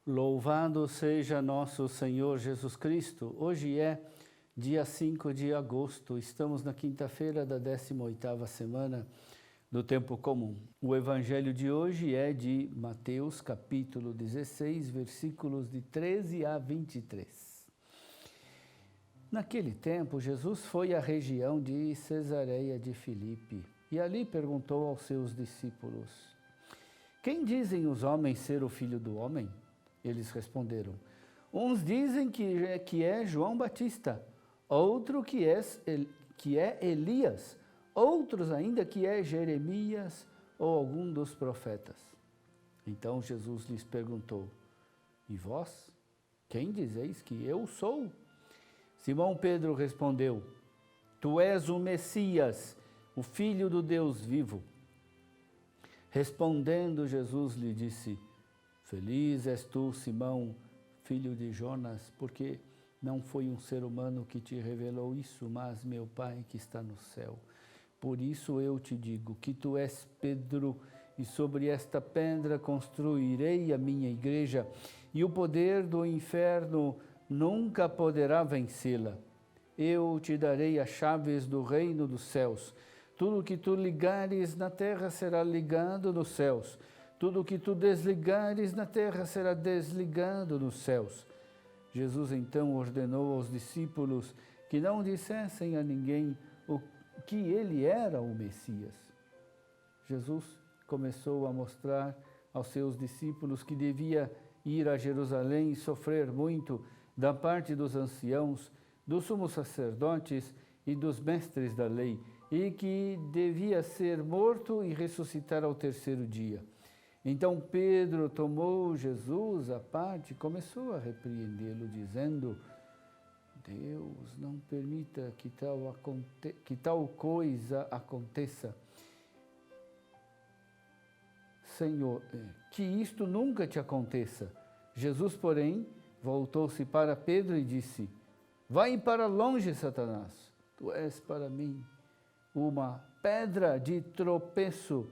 Louvado seja nosso Senhor Jesus Cristo. Hoje é dia 5 de agosto, estamos na quinta-feira da 18ª semana do Tempo Comum. O Evangelho de hoje é de Mateus, capítulo 16, versículos de 13 a 23. Naquele tempo, Jesus foi à região de Cesareia de Filipe e ali perguntou aos seus discípulos: Quem dizem os homens ser o Filho do Homem? Eles responderam: Uns dizem que é João Batista, outro que é Elias, outros ainda que é Jeremias ou algum dos profetas. Então Jesus lhes perguntou: E vós, quem dizeis que eu sou? Simão Pedro respondeu: Tu és o Messias, o Filho do Deus vivo. Respondendo, Jesus lhe disse: Feliz és tu, Simão, filho de Jonas, porque não foi um ser humano que te revelou isso, mas meu Pai que está no céu. Por isso eu te digo que tu és Pedro, e sobre esta pedra construirei a minha igreja, e o poder do inferno nunca poderá vencê-la. Eu te darei as chaves do reino dos céus. Tudo que tu ligares na terra será ligado nos céus. Tudo que tu desligares na terra será desligado nos céus. Jesus então ordenou aos discípulos que não dissessem a ninguém que ele era o Messias. Jesus começou a mostrar aos seus discípulos que devia ir a Jerusalém e sofrer muito da parte dos anciãos, dos sumos sacerdotes e dos mestres da lei, e que devia ser morto e ressuscitar ao terceiro dia. Então Pedro tomou Jesus à parte e começou a repreendê-lo, dizendo: Deus, não permita que tal coisa aconteça. Senhor, que isto nunca te aconteça. Jesus, porém, voltou-se para Pedro e disse: Vai para longe, Satanás. Tu és para mim uma pedra de tropeço,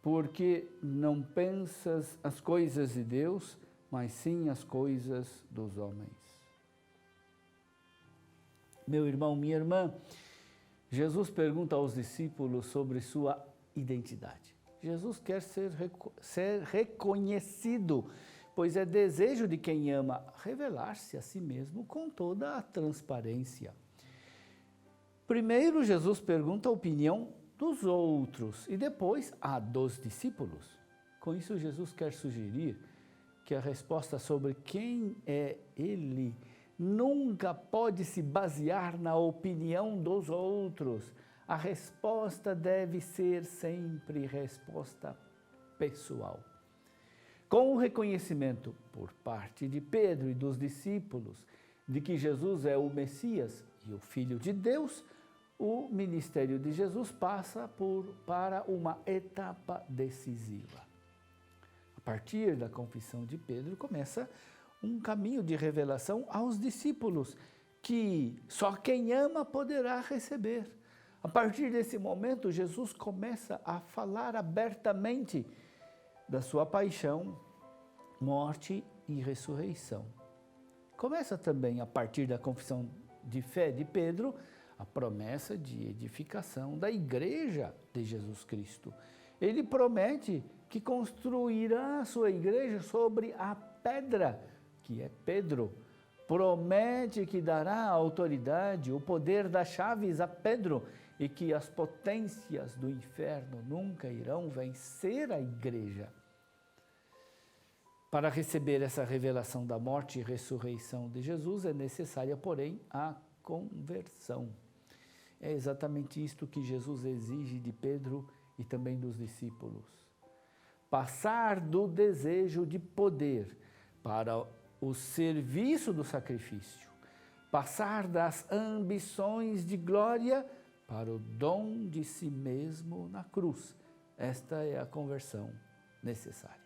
porque não pensas as coisas de Deus, mas sim as coisas dos homens. Meu irmão, minha irmã, Jesus pergunta aos discípulos sobre sua identidade. Jesus quer ser reconhecido, pois é desejo de quem ama revelar-se a si mesmo com toda a transparência. Primeiro, Jesus pergunta a opinião dos outros e depois a dos discípulos. Com isso, Jesus quer sugerir que a resposta sobre quem é Ele nunca pode se basear na opinião dos outros. A resposta deve ser sempre resposta pessoal. Com o reconhecimento por parte de Pedro e dos discípulos de que Jesus é o Messias e o Filho de Deus, o ministério de Jesus passa para uma etapa decisiva. A partir da confissão de Pedro começa um caminho de revelação aos discípulos, que só quem ama poderá receber. A partir desse momento, Jesus começa a falar abertamente da sua paixão, morte e ressurreição. Começa também, a partir da confissão de fé de Pedro, a promessa de edificação da igreja de Jesus Cristo. Ele promete que construirá a sua igreja sobre a pedra, que é Pedro. Promete que dará a autoridade, o poder das chaves a Pedro, e que as potências do inferno nunca irão vencer a igreja. Para receber essa revelação da morte e ressurreição de Jesus, é necessária, porém, a conversão. É exatamente isto que Jesus exige de Pedro e também dos discípulos. Passar do desejo de poder para o serviço do sacrifício. Passar das ambições de glória para o dom de si mesmo na cruz. Esta é a conversão necessária.